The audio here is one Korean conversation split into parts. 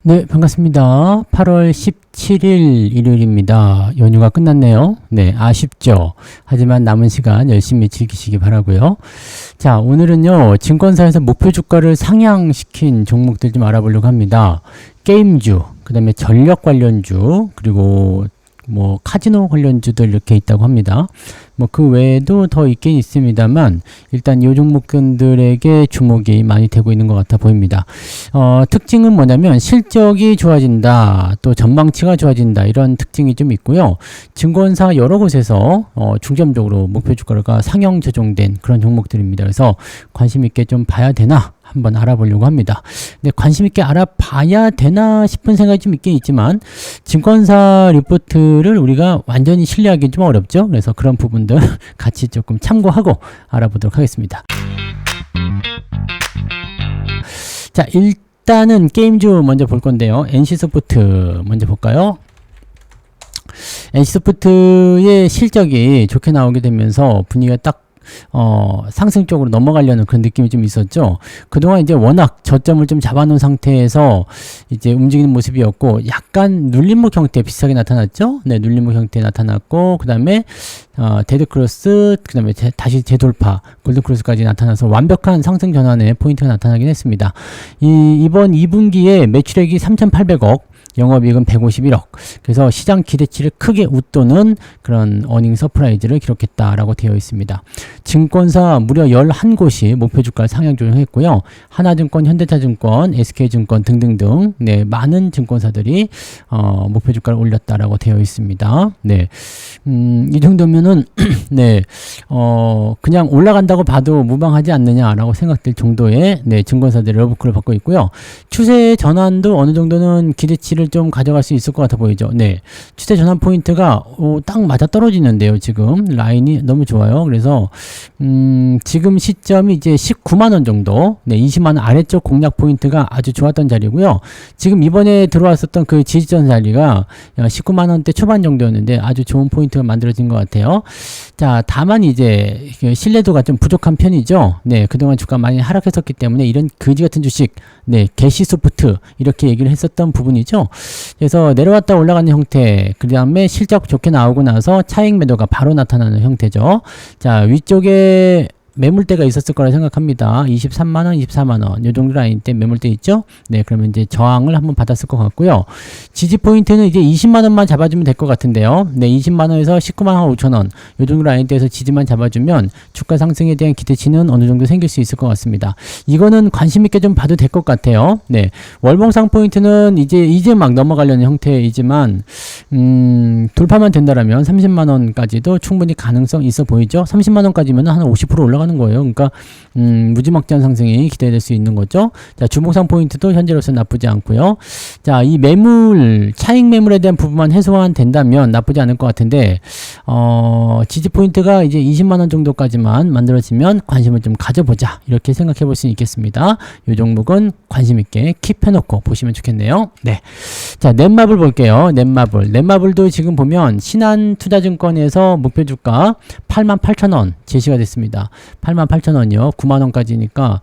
네, 반갑습니다. 8월 17일 일요일입니다. 연휴가 끝났네요. 네, 아쉽죠. 하지만 남은 시간 열심히 즐기시기 바라고요. 자, 오늘은요, 증권사에서 목표 주가를 상향시킨 종목들 좀 알아보려고 합니다. 게임주, 그 다음에 전력 관련주, 그리고 카지노 관련주들 이렇게 있다고 합니다. 그 외에도 더 있긴 있습니다만 일단 이 종목군들에게 주목이 많이 되고 있는 것 같아 보입니다. 특징은 뭐냐면 실적이 좋아진다, 또 전망치가 좋아진다, 이런 특징이 좀 있고요. 증권사 여러 곳에서 중점적으로 목표 주가가 상향 조정된 그런 종목들입니다. 그래서 관심 있게 좀 봐야 되나 한번 알아보려고 합니다. 근데 관심 있게 알아봐야 되나 싶은 생각이 좀 있긴 있지만 증권사 리포트를 우리가 완전히 신뢰하기는 좀 어렵죠. 그래서 그런 부분들 같이 조금 참고하고 알아보도록 하겠습니다. 자, 일단은 게임주 먼저 볼 건데요. NC소프트 먼저 볼까요? NC소프트의 실적이 좋게 나오게 되면서 분위기가 딱 상승 쪽으로 넘어가려는 그런 느낌이 좀 있었죠. 그동안 이제 워낙 저점을 좀 잡아놓은 상태에서 이제 움직이는 모습이었고, 약간 눌림목 형태 비슷하게 나타났죠. 네, 눌림목 형태 나타났고, 그 다음에 데드크로스, 그 다음에 다시 재돌파, 골든크로스까지 나타나서 완벽한 상승 전환의 포인트가 나타나긴 했습니다. 이번 2분기에 매출액이 3,800억, 영업이익은 151억. 그래서 시장 기대치를 크게 웃도는 그런 어닝 서프라이즈를 기록했다라고 되어 있습니다. 증권사 무려 11곳이 목표 주가를 상향 조정했고요. 하나증권, 현대차증권, SK증권 등등등, 네, 많은 증권사들이 목표 주가를 올렸다라고 되어 있습니다. 네, 이 정도면은 네, 그냥 올라간다고 봐도 무방하지 않느냐라고 생각될 정도의, 네, 증권사들이 러브콜을 받고 있고요. 추세 전환도 어느 정도는 기대치를 좀 가져갈 수 있을 것 같아 보이죠. 네, 추세 전환 포인트가 딱 맞아 떨어지는데요. 지금 라인이 너무 좋아요. 그래서 지금 시점이 이제 19만원 정도, 네, 20만원 아래쪽 공략 포인트가 아주 좋았던 자리고요. 지금 이번에 들어왔었던 그 지지선 자리가 19만원대 초반 정도였는데 아주 좋은 포인트가 만들어진 것 같아요. 자, 다만 이제 신뢰도가 좀 부족한 편이죠. 네, 그동안 주가 많이 하락했었기 때문에 이런 거지 같은 주식, 네, 게시소프트 이렇게 얘기를 했었던 부분이죠. 그래서 내려왔다 올라가는 형태, 그 다음에 실적 좋게 나오고 나서 차익 매도가 바로 나타나는 형태죠. 자, 위쪽에 매물대가 있었을 거라 생각합니다. 23만원, 24만원 요 정도 라인 때 매물대 있죠? 네, 그러면 이제 저항을 한번 받았을 것 같고요. 지지 포인트는 이제 20만원만 잡아주면 될 것 같은데요. 네, 20만원에서 19만 5천원 요 정도 라인대에서 지지만 잡아주면 주가 상승에 대한 기대치는 어느 정도 생길 수 있을 것 같습니다. 이거는 관심 있게 좀 봐도 될 것 같아요. 네, 월봉상 포인트는 이제 막 넘어가려는 형태이지만 돌파만 된다라면 30만원까지도 충분히 가능성 있어 보이죠? 30만원까지면 한 50% 올라가는 거예요. 그러니까 무지막지한 상승이 기대될 수 있는 거죠. 자, 주목상 포인트도 현재로서 나쁘지 않고요. 자, 이 매물, 차익 매물에 대한 부분만 해소만 된다면 나쁘지 않을 것 같은데 지지 포인트가 이제 20만원 정도까지만 만들어지면 관심을 좀 가져보자, 이렇게 생각해 볼 수 있겠습니다. 이 종목은 관심 있게 킵해놓고 보시면 좋겠네요. 네, 자, 넷마블 볼게요. 넷마블도 지금 보면 신한투자증권에서 목표 주가 88,000원 제시가 됐습니다. 88,000원이요. 9만원까지니까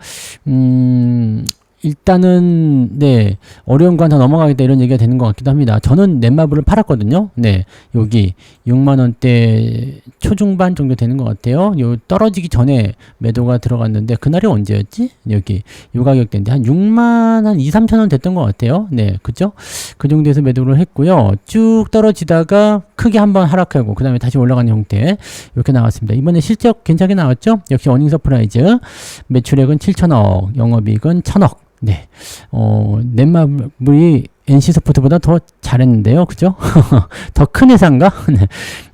일단은 네, 어려운 건 다 넘어가겠다, 이런 얘기가 되는 것 같기도 합니다. 저는 넷마블을 팔았거든요. 네, 여기 6만원대 초중반 정도 되는 것 같아요. 요 떨어지기 전에 매도가 들어갔는데 그날이 언제였지? 여기 요 가격대인데 한 6만 한 2, 3천원 됐던 것 같아요. 네, 그죠? 그 정도에서 매도를 했고요. 쭉 떨어지다가 크게 한번 하락하고 그 다음에 다시 올라가는 형태 이렇게 나왔습니다. 이번에 실적 괜찮게 나왔죠? 역시 어닝 서프라이즈. 매출액은 7천억, 영업이익은 1,000억. 네, 넷마블이 NC소프트보다 더 잘했는데요. 그죠? 더 큰 회사인가?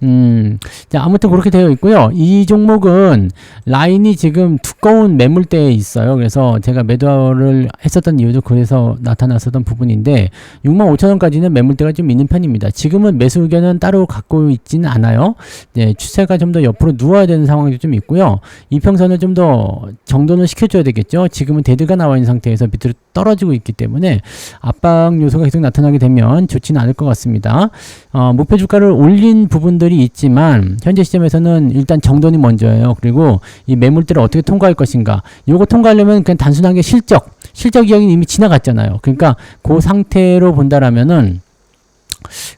네. 자, 아무튼 그렇게 되어 있고요. 이 종목은 라인이 지금 두꺼운 매물대에 있어요. 그래서 제가 매도를 했었던 이유도 그래서 나타났었던 부분인데 65,000원까지는 매물대가 좀 있는 편입니다. 지금은 매수 의견은 따로 갖고 있지는 않아요. 네, 추세가 좀 더 옆으로 누워야 되는 상황도 좀 있고요. 이평선을 좀 더 정돈을 시켜줘야 되겠죠. 지금은 데드가 나와 있는 상태에서 밑으로 떨어지고 있기 때문에 압박 요소가 계속 나타나게 되면 좋지는 않을 것 같습니다. 목표 주가를 올린 부분들이 있지만 현재 시점에서는 일단 정돈이 먼저예요. 그리고 이 매물대를 어떻게 통과할 것인가, 요거 통과하려면 그냥 단순하게 실적 이야기는 이미 지나갔잖아요. 그러니까 그 상태로 본다라면은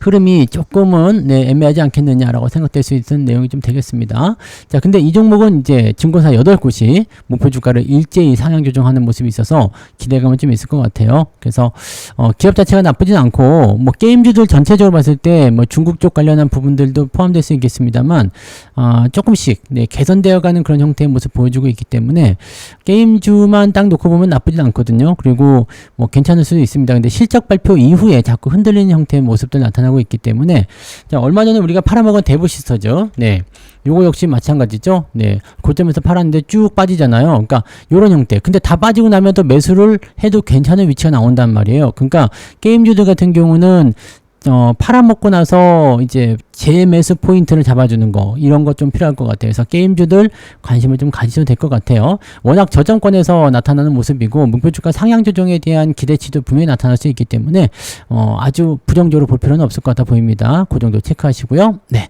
흐름이 조금은 애매하지 않겠느냐라고 생각될 수 있는 내용이 좀 되겠습니다. 자, 근데 이 종목은 이제 증권사 8곳이 목표 주가를 일제히 상향 조정하는 모습이 있어서 기대감은 좀 있을 것 같아요. 그래서 기업 자체가 나쁘진 않고 뭐 게임주들 전체적으로 봤을 때 뭐 중국 쪽 관련한 부분들도 포함될 수 있겠습니다만 조금씩 개선되어가는 그런 형태의 모습 보여주고 있기 때문에 게임주만 딱 놓고 보면 나쁘진 않거든요. 그리고 뭐 괜찮을 수도 있습니다. 근데 실적 발표 이후에 자꾸 흔들리는 형태의 모습들 나타나고 있기 때문에 자, 얼마 전에 우리가 팔아먹은 대부시스터죠. 네. 요거 역시 마찬가지죠. 네. 고점에서 팔았는데 쭉 빠지잖아요. 그러니까 요런 형태. 근데 다 빠지고 나면 또 매수를 해도 괜찮은 위치가 나온단 말이에요. 그러니까 게임주들 같은 경우는 팔아먹고 나서 이제 재매수 포인트를 잡아주는 거 이런 거 좀 필요할 것 같아요. 그래서 게임주들 관심을 좀 가지셔도 될 것 같아요. 워낙 저점권에서 나타나는 모습이고 목표주가 상향 조정에 대한 기대치도 분명히 나타날 수 있기 때문에 아주 부정적으로 볼 필요는 없을 것 같아 보입니다. 그 정도 체크하시고요. 네.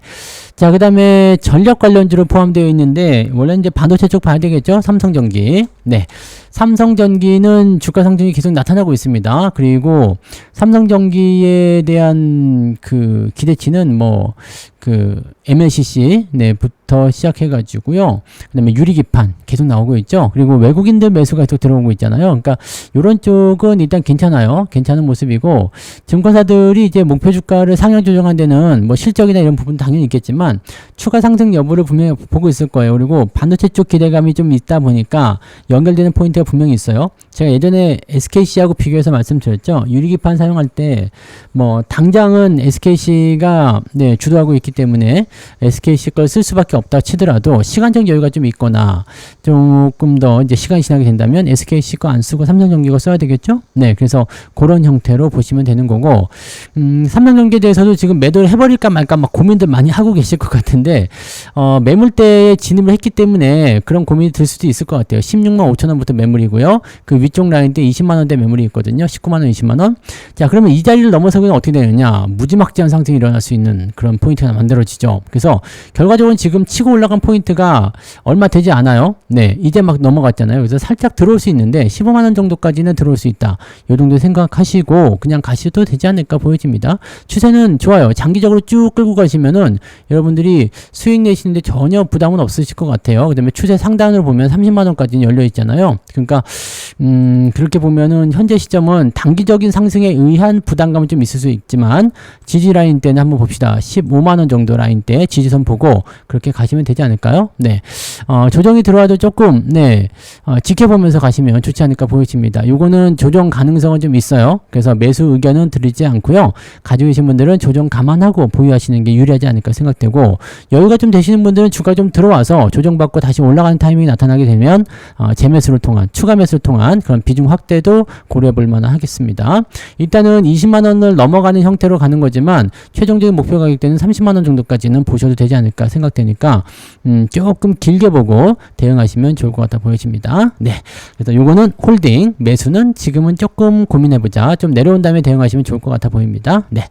자, 그 다음에 전력 관련주로 포함되어 있는데 원래 이제 반도체 쪽 봐야 되겠죠. 삼성전기. 네. 삼성전기는 주가 상승이 계속 나타나고 있습니다. 그리고 삼성전기에 대한 그 기대치는 뭐 그 MLCC 부터 시작해가지고요. 그다음에 유리기판 계속 나오고 있죠. 그리고 외국인들 매수가 계속 들어오고 있잖아요. 그러니까 이런 쪽은 일단 괜찮아요. 괜찮은 모습이고 증권사들이 이제 목표 주가를 상향 조정한 데는 뭐 실적이나 이런 부분 당연히 있겠지만 추가 상승 여부를 분명히 보고 있을 거예요. 그리고 반도체 쪽 기대감이 좀 있다 보니까 연결되는 포인트가 분명히 있어요. 제가 예전에 SKC하고 비교해서 말씀드렸죠. 유리기판 사용할 때 뭐 당장은 SKC가 주도하고 있기 때문에 SKC 걸 쓸 수밖에 없다 치더라도 시간적 여유가 좀 있거나 조금 더 이제 시간이 지나게 된다면 SKC 거 안 쓰고 삼성전기 거 써야 되겠죠? 네, 그래서 그런 형태로 보시면 되는 거고 삼성전기에 대해서도 지금 매도를 해버릴까 말까 막 고민들 많이 하고 계실 것 같은데 매물대에 진입을 했기 때문에 그런 고민이 들 수도 있을 것 같아요. 16만 5천 원부터 매물이고요. 그 위쪽 라인 때 20만 원대 매물이 있거든요. 19만 원, 20만 원. 자, 그러면 이 자리를 넘어서면 어떻게 되느냐? 무지막지한 상승이 일어날 수 있는 그런 포인트가 만들어지죠. 그래서 결과적으로 지금 치고 올라간 포인트가 얼마 되지 않아요. 네, 이제 막 넘어갔잖아요. 그래서 살짝 들어올 수 있는데 15만 원 정도까지는 들어올 수 있다. 요 정도 생각하시고 그냥 가셔도 되지 않을까 보여집니다. 추세는 좋아요. 장기적으로 쭉 끌고 가시면은 여러분들이 수익 내시는데 전혀 부담은 없으실 것 같아요. 그다음에 추세 상단으로 보면 30만 원까지는 열려 있잖아요. 그러니까 그렇게 보면은 현재 시점은 단기적인 상승에 의한 부담감은 좀 있을 수 있지만 지지 라인 때는 한번 봅시다. 15만 원 정도 라인 때 지지선 보고 그렇게 가시면 되지 않을까요? 네. 조정이 들어와도 조금 지켜보면서 가시면 좋지 않을까 보여집니다. 요거는 조정 가능성은 좀 있어요. 그래서 매수 의견은 드리지 않고요. 가지고 계신 분들은 조정 감안하고 보유하시는 게 유리하지 않을까 생각되고 여유가 좀 되시는 분들은 주가 좀 들어와서 조정받고 다시 올라가는 타이밍이 나타나게 되면 재매수를 통한 추가 매수를 통한 그런 비중 확대도 고려해 볼 만한 하겠습니다. 일단은 20만 원을 넘어가는 형태로 가는 거지만 최종적인 목표 가격대는 30만 원 정도까지는 보셔도 되지 않을까 생각되니까 조금 길게 보고 대응하시면 좋을 것 같아 보여집니다. 네. 그래서 요거는 홀딩, 매수는 지금은 조금 고민해보자. 좀 내려온 다음에 대응하시면 좋을 것 같아 보입니다. 네.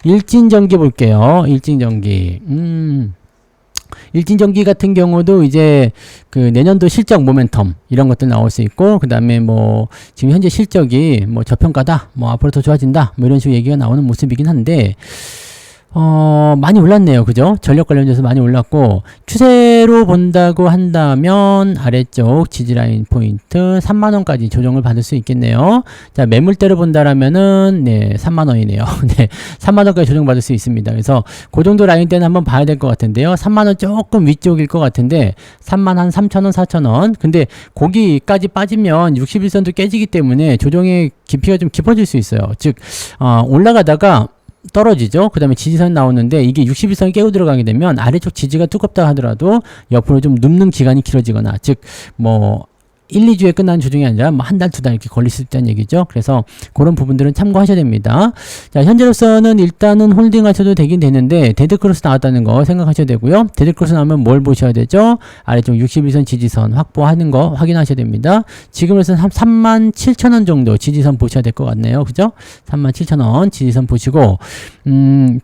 일진전기 볼게요. 일진전기. 일진전기 같은 경우도 이제 그 내년도 실적 모멘텀 이런 것들 나올 수 있고 그 다음에 뭐 지금 현재 실적이 뭐 저평가다 뭐 앞으로 더 좋아진다 뭐 이런 식으로 얘기가 나오는 모습이긴 한데 많이 올랐네요. 그죠? 전력 관련돼서 많이 올랐고, 추세로 본다고 한다면, 아래쪽 지지라인 포인트 3만원까지 조정을 받을 수 있겠네요. 자, 매물대로 본다라면은, 네, 3만원이네요. 네, 3만원까지 조정받을 수 있습니다. 그래서, 그 정도 라인 때는 한번 봐야 될 것 같은데요. 3만원 조금 위쪽일 것 같은데, 3만 한 3천원, 4천원. 근데, 거기까지 빠지면 61선도 깨지기 때문에 조정의 깊이가 좀 깊어질 수 있어요. 즉, 올라가다가, 떨어지죠. 그 다음에 지지선 나오는데 이게 61선 깨고 들어가게 되면 아래쪽 지지가 두껍다 하더라도 옆으로 좀 눕는 기간이 길어지거나 즉 뭐 1, 2주에 끝나는 조정이 아니라 뭐 한 달, 두 달 이렇게 걸릴 수 있다는 얘기죠. 그래서 그런 부분들은 참고하셔야 됩니다. 자, 현재로서는 일단은 홀딩 하셔도 되긴 되는데 데드크로스 나왔다는 거 생각하셔야 되고요. 데드크로스 나오면 뭘 보셔야 되죠? 아래쪽 61선 지지선 확보하는 거 확인하셔야 됩니다. 지금으로서는 한 37,000원 정도 지지선 보셔야 될 것 같네요. 그죠? 37,000원 지지선 보시고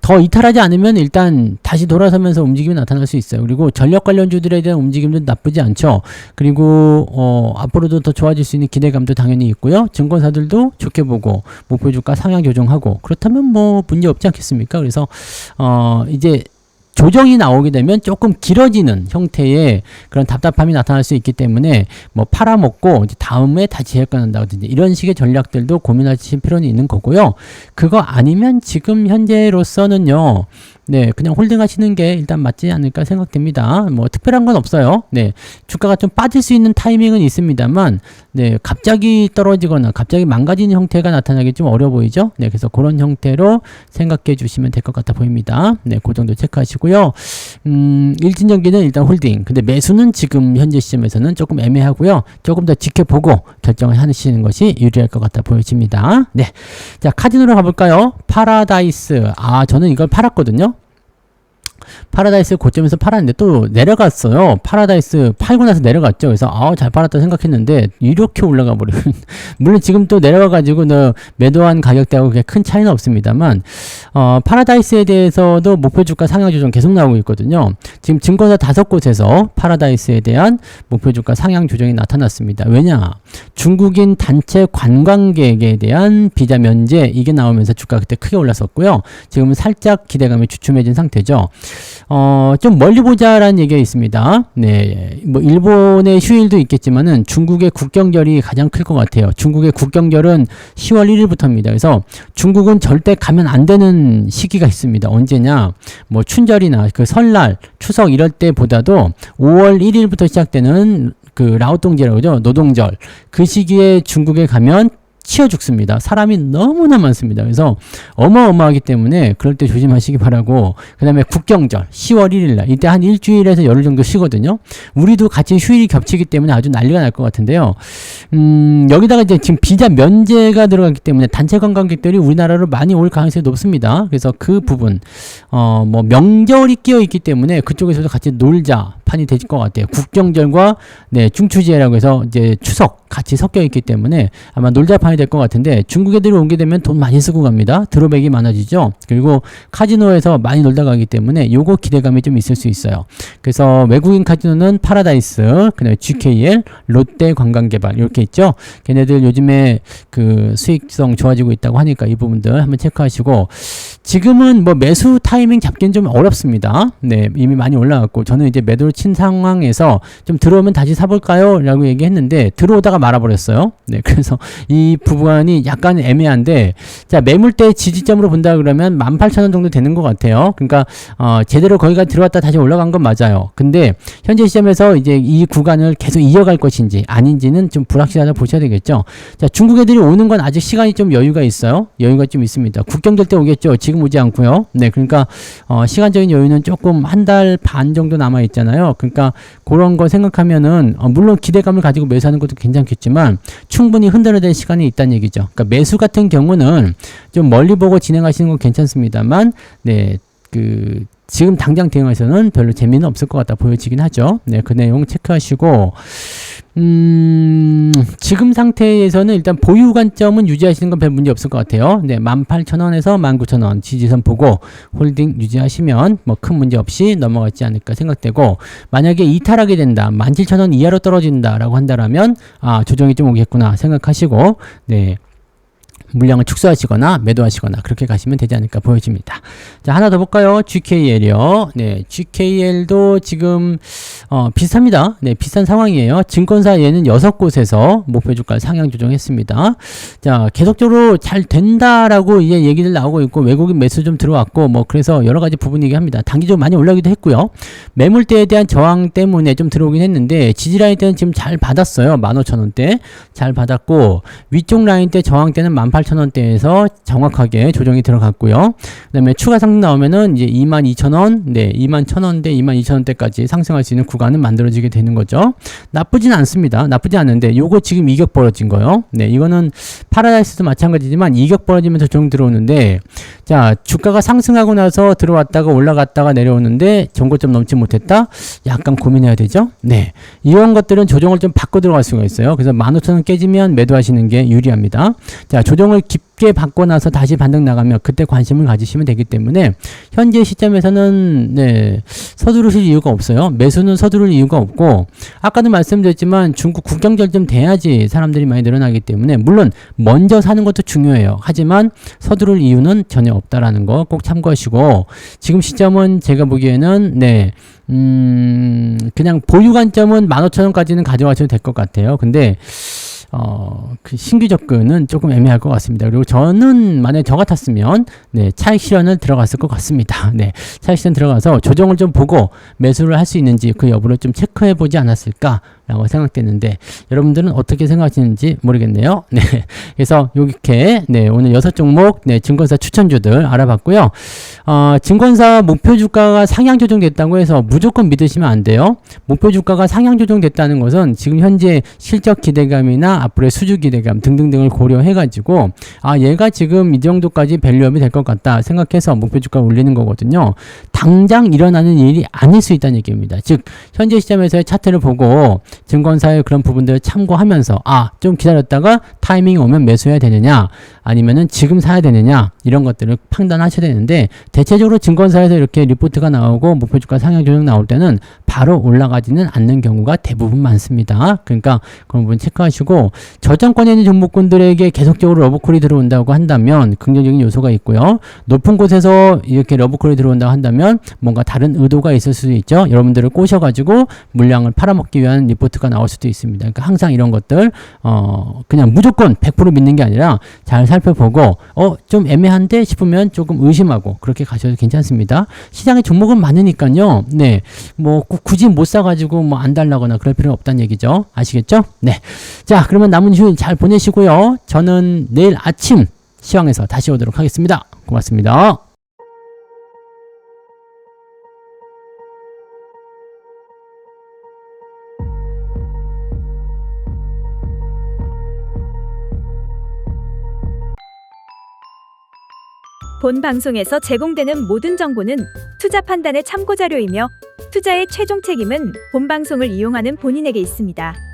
더 이탈하지 않으면 일단 다시 돌아서면서 움직임이 나타날 수 있어요. 그리고 전력 관련주들에 대한 움직임도 나쁘지 않죠. 그리고 앞으로도 더 좋아질 수 있는 기대감도 당연히 있고요. 증권사들도 좋게 보고 목표 주가 상향 조정하고 그렇다면 뭐 문제 없지 않겠습니까? 그래서 이제 조정이 나오게 되면 조금 길어지는 형태의 그런 답답함이 나타날 수 있기 때문에 뭐 팔아먹고 이제 다음에 다시 재해가 난다든지 이런 식의 전략들도 고민하실 필요는 있는 거고요. 그거 아니면 지금 현재로서는요. 네, 그냥 홀딩 하시는 게 일단 맞지 않을까 생각됩니다. 뭐 특별한 건 없어요. 네, 주가가 좀 빠질 수 있는 타이밍은 있습니다만, 네, 갑자기 떨어지거나 갑자기 망가지는 형태가 나타나기 좀 어려 보이죠. 네, 그래서 그런 형태로 생각해 주시면 될 것 같아 보입니다. 네, 그 정도 체크하시고요. 일진전기는 일단 홀딩. 근데 매수는 지금 현재 시점에서는 조금 애매하고요. 조금 더 지켜보고 결정을 하시는 것이 유리할 것 같아 보여집니다. 네, 자 카지노로 가볼까요? 파라다이스. 저는 이걸 팔았거든요. 파라다이스 고점에서 팔았는데 또 내려갔어요. 파라다이스 팔고 나서 내려갔죠. 그래서 잘 팔았다 생각했는데 이렇게 올라가 버려. 물론 지금 또 내려가 가지고 매도한 가격대하고 그렇게 큰 차이는 없습니다만 파라다이스에 대해서도 목표 주가 상향 조정 계속 나오고 있거든요. 지금 증권사 5곳에서 파라다이스에 대한 목표 주가 상향 조정이 나타났습니다. 왜냐? 중국인 단체 관광객에 대한 비자 면제 이게 나오면서 주가 그때 크게 올랐었고요. 지금은 살짝 기대감이 주춤해진 상태죠. 좀 멀리 보자라는 얘기가 있습니다. 네, 뭐 일본의 휴일도 있겠지만은 중국의 국경절이 가장 클 것 같아요. 중국의 국경절은 10월 1일부터입니다. 그래서 중국은 절대 가면 안 되는 시기가 있습니다. 언제냐? 뭐 춘절이나 그 설날, 추석 이럴 때보다도 5월 1일부터 시작되는 그 라오동제라고 하죠. 노동절. 그 시기에 중국에 가면 치여 죽습니다. 사람이 너무나 많습니다. 그래서 어마어마하기 때문에 그럴 때 조심하시기 바라고, 그 다음에 국경절 10월 1일날 이때 한 일주일에서 열흘 정도 쉬거든요. 우리도 같이 휴일이 겹치기 때문에 아주 난리가 날 것 같은데요. 여기다가 이제 지금 비자 면제가 들어갔기 때문에 단체 관광객들이 우리나라로 많이 올 가능성이 높습니다. 그래서 그 부분 뭐 명절이 끼어 있기 때문에 그쪽에서도 같이 놀자 판이 될 것 같아요. 국경절과 중추제라고 해서 이제 추석 같이 섞여 있기 때문에 아마 놀자 판이 될 것 같은데, 중국 애들이 오게 되면 돈 많이 쓰고 갑니다. 드롭백이 많아지죠. 그리고 카지노에서 많이 놀다 가기 때문에 요거 기대감이 좀 있을 수 있어요. 그래서 외국인 카지노는 파라다이스, 그다음에 GKL, 롯데 관광개발 이렇게 있죠. 걔네들 요즘에 그 수익성 좋아지고 있다고 하니까 이 부분들 한번 체크하시고, 지금은 뭐 매수 타이밍 잡기는 좀 어렵습니다. 네, 이미 많이 올라갔고 저는 이제 매도를 친 상황에서 좀 들어오면 다시 사볼까요? 라고 얘기했는데 들어오다가 말아버렸어요. 네, 그래서 이 부분이 약간 애매한데, 자 매물대 지지점으로 본다 그러면 18,000원 정도 되는 것 같아요. 그러니까 제대로 거기가 들어왔다 다시 올라간 건 맞아요. 근데 현재 시점에서 이제 이 구간을 계속 이어갈 것인지 아닌지는 좀 불확실하다 보셔야 되겠죠. 자 중국 애들이 오는 건 아직 시간이 좀 여유가 있어요. 여유가 좀 있습니다. 국경될 때 오겠죠. 지금 오지 않고요. 네, 그러니까 시간적인 여유는 조금 한 달 반 정도 남아 있잖아요. 그러니까 그런 거 생각하면은 물론 기대감을 가지고 매수하는 것도 괜찮겠지만 충분히 흔들어야 시간이 있다는 얘기죠. 그러니까 매수 같은 경우는 좀 멀리 보고 진행하시는 건 괜찮습니다만, 네, 지금 당장 대응해서는 별로 재미는 없을 것 같다 보여지긴 하죠. 네, 그 내용 체크하시고, 지금 상태에서는 일단 보유 관점은 유지하시는 건 별 문제 없을 것 같아요. 네, 18,000원에서 19,000원 지지선 보고 홀딩 유지하시면 뭐 큰 문제 없이 넘어가지 않을까 생각되고, 만약에 이탈하게 된다, 17,000원 이하로 떨어진다라고 한다라면 조정이 좀 오겠구나 생각하시고, 네, 물량을 축소하시거나 매도하시거나 그렇게 가시면 되지 않을까 보여집니다. 자, 하나 더 볼까요? GKL이요. 네, GKL도 지금 비슷합니다. 네, 비슷한 상황이에요. 증권사 얘는 6곳에서 목표 주가를 상향 조정했습니다. 자, 계속적으로 잘 된다라고 이제 얘기들 나오고 있고, 외국인 매수 좀 들어왔고, 뭐 그래서 여러 가지 부분 얘기합니다. 단기적으로 많이 올라오기도 했고요. 매물대에 대한 저항 때문에 좀 들어오긴 했는데 지지라인 때는 지금 잘 받았어요. 15,000원대 잘 받았고, 위쪽 라인 때 저항 때는 18,000원대에서 정확하게 조정이 들어갔고요. 그 다음에 추가 상승 나오면은 이제 22,000원, 네, 21,000원대, 22,000원대까지 상승할 수 있는 구간은 만들어지게 되는 거죠. 나쁘진 않습니다. 나쁘지 않은데 요거 지금 이격 벌어진 거요. 네, 이거는 파라다이스도 마찬가지지만 이격 벌어지면서 조정 들어오는데, 자, 주가가 상승하고 나서 들어왔다가 올라갔다가 내려오는데 정고점 넘지 못했다? 약간 고민해야 되죠? 네, 이런 것들은 조정을 좀 바꿔 들어갈 수가 있어요. 그래서 15,000원 깨지면 매도하시는 게 유리합니다. 자, 조정을 조정을 깊게 받고 나서 다시 반등 나가면 그때 관심을 가지시면 되기 때문에 현재 시점에서는 서두르실 이유가 없어요. 매수는 서두를 이유가 없고, 아까도 말씀드렸지만 중국 국경절 좀 돼야지 사람들이 많이 늘어나기 때문에 물론 먼저 사는 것도 중요해요. 하지만 서두를 이유는 전혀 없다라는 거 꼭 참고하시고, 지금 시점은 제가 보기에는 그냥 보유 관점은 15,000원까지는 가져가셔도 될 것 같아요. 근데 그 신규 접근은 조금 애매할 것 같습니다. 그리고 저는 만약에 저 같았으면 차익 실현을 들어갔을 것 같습니다. 차익 실현 들어가서 조정을 좀 보고 매수를 할 수 있는지 그 여부를 좀 체크해 보지 않았을까라고 생각되는데, 여러분들은 어떻게 생각하시는지 모르겠네요. 그래서 이렇게 오늘 6종목 증권사 추천주들 알아봤고요. 증권사 목표 주가가 상향 조정됐다고 해서 무조건 믿으시면 안 돼요. 목표 주가가 상향 조정됐다는 것은 지금 현재 실적 기대감이나 앞으로의 수주 기대감 등등등을 고려해 가지고 얘가 지금 이 정도까지 밸류업이 될 것 같다 생각해서 목표 주가 올리는 거거든요. 당장 일어나는 일이 아닐 수 있다는 얘기입니다. 즉 현재 시점에서의 차트를 보고 증권사의 그런 부분들을 참고하면서 좀 기다렸다가 타이밍이 오면 매수해야 되느냐, 아니면은 지금 사야 되느냐, 이런 것들을 판단하셔야 되는데, 대체적으로 증권사에서 이렇게 리포트가 나오고 목표 주가 상향 조정 나올 때는 바로 올라가지는 않는 경우가 대부분 많습니다. 그러니까 그런 부분 체크하시고, 저점권에 있는 종목군들에게 계속적으로 러브콜이 들어온다고 한다면 긍정적인 요소가 있고요. 높은 곳에서 이렇게 러브콜이 들어온다고 한다면 뭔가 다른 의도가 있을 수도 있죠. 여러분들을 꼬셔가지고 물량을 팔아먹기 위한 리포트가 나올 수도 있습니다. 그러니까 항상 이런 것들 그냥 무조건 100% 믿는 게 아니라 잘 살펴보고 좀 애매한데 싶으면 조금 의심하고 그렇게 가셔도 괜찮습니다. 시장에 종목은 많으니까요. 뭐 굳이 못 사가지고 뭐 안 달라거나 그럴 필요는 없다는 얘기죠. 아시겠죠? 자, 그러면 남은 휴일 잘 보내시고요. 저는 내일 아침 시황에서 다시 오도록 하겠습니다. 고맙습니다. 본 방송에서 제공되는 모든 정보는 투자 판단의 참고 자료이며 투자의 최종 책임은 본 방송을 이용하는 본인에게 있습니다.